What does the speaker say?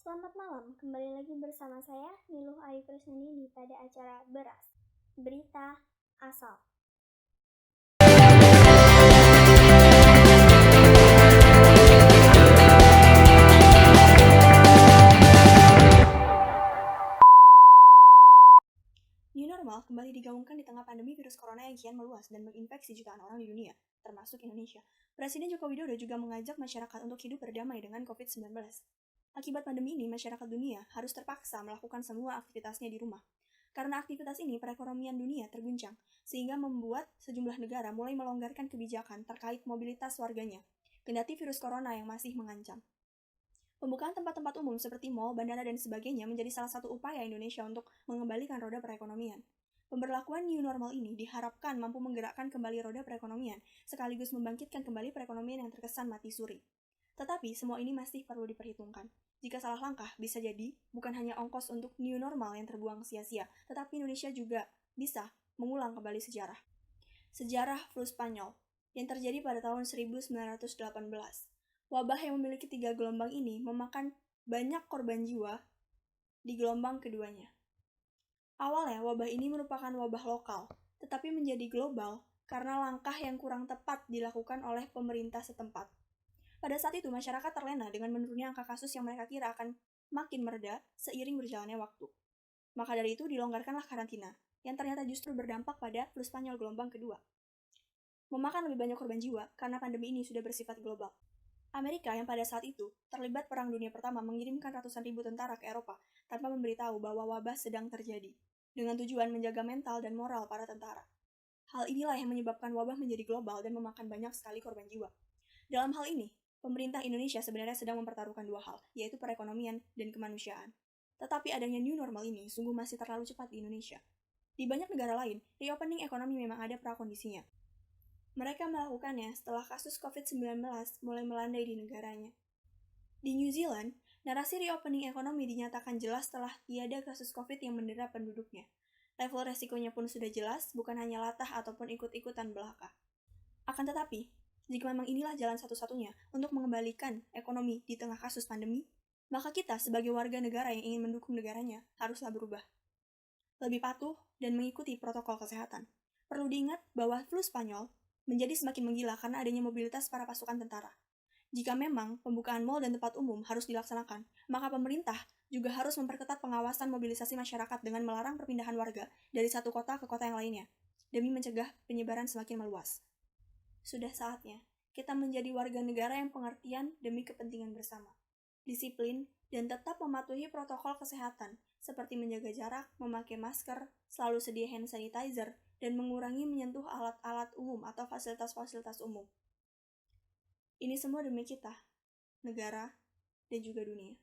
Selamat malam, kembali lagi bersama saya Niluh Ayu Krisnandini pada acara Beras, Berita Asal. New normal kembali digaungkan di tengah pandemi virus corona yang kian meluas dan menginfeksi jutaan orang di dunia, termasuk Indonesia. Presiden Joko Widodo juga mengajak masyarakat untuk hidup berdamai dengan COVID-19. Akibat pandemi ini, masyarakat dunia harus terpaksa melakukan semua aktivitasnya di rumah. Karena aktivitas ini, perekonomian dunia terguncang, sehingga membuat sejumlah negara mulai melonggarkan kebijakan terkait mobilitas warganya, kendati virus corona yang masih mengancam. Pembukaan tempat-tempat umum seperti mal, bandara, dan sebagainya menjadi salah satu upaya Indonesia untuk mengembalikan roda perekonomian. Pemberlakuan new normal ini diharapkan mampu menggerakkan kembali roda perekonomian, sekaligus membangkitkan kembali perekonomian yang terkesan mati suri. Tetapi semua ini masih perlu diperhitungkan. Jika salah langkah, bisa jadi bukan hanya ongkos untuk new normal yang terbuang sia-sia, tetapi Indonesia juga bisa mengulang kembali sejarah. Sejarah flu Spanyol yang terjadi pada tahun 1918. Wabah yang memiliki 3 gelombang ini memakan banyak korban jiwa di gelombang keduanya. Awalnya, wabah ini merupakan wabah lokal, tetapi menjadi global karena langkah yang kurang tepat dilakukan oleh pemerintah setempat. Pada saat itu, masyarakat terlena dengan menurunnya angka kasus yang mereka kira akan makin mereda seiring berjalannya waktu. Maka dari itu, dilonggarkanlah karantina, yang ternyata justru berdampak pada flu Spanyol gelombang kedua. Memakan lebih banyak korban jiwa karena pandemi ini sudah bersifat global. Amerika yang pada saat itu terlibat Perang Dunia Pertama mengirimkan ratusan ribu tentara ke Eropa tanpa memberitahu bahwa wabah sedang terjadi, dengan tujuan menjaga mental dan moral para tentara. Hal inilah yang menyebabkan wabah menjadi global dan memakan banyak sekali korban jiwa. Dalam hal ini, pemerintah Indonesia sebenarnya sedang mempertaruhkan dua hal, yaitu perekonomian dan kemanusiaan. Tetapi adanya new normal ini sungguh masih terlalu cepat di Indonesia. Di banyak negara lain, reopening ekonomi memang ada prakondisinya. Mereka melakukannya setelah kasus COVID-19 mulai melandai di negaranya. Di New Zealand, narasi reopening ekonomi dinyatakan jelas setelah tiada kasus COVID yang mendera penduduknya. Level resikonya pun sudah jelas, bukan hanya latah ataupun ikut-ikutan belaka. Akan tetapi, jika memang inilah jalan satu-satunya untuk mengembalikan ekonomi di tengah kasus pandemi, maka kita sebagai warga negara yang ingin mendukung negaranya haruslah berubah. Lebih patuh dan mengikuti protokol kesehatan. Perlu diingat bahwa flu Spanyol menjadi semakin menggila karena adanya mobilitas para pasukan tentara. Jika memang pembukaan mal dan tempat umum harus dilaksanakan, maka pemerintah juga harus memperketat pengawasan mobilisasi masyarakat dengan melarang perpindahan warga dari satu kota ke kota yang lainnya, demi mencegah penyebaran semakin meluas. Sudah saatnya kita menjadi warga negara yang pengertian demi kepentingan bersama, disiplin, dan tetap mematuhi protokol kesehatan, seperti menjaga jarak, memakai masker, selalu sedia hand sanitizer, dan mengurangi menyentuh alat-alat umum atau fasilitas-fasilitas umum. Ini semua demi kita, negara, dan juga dunia.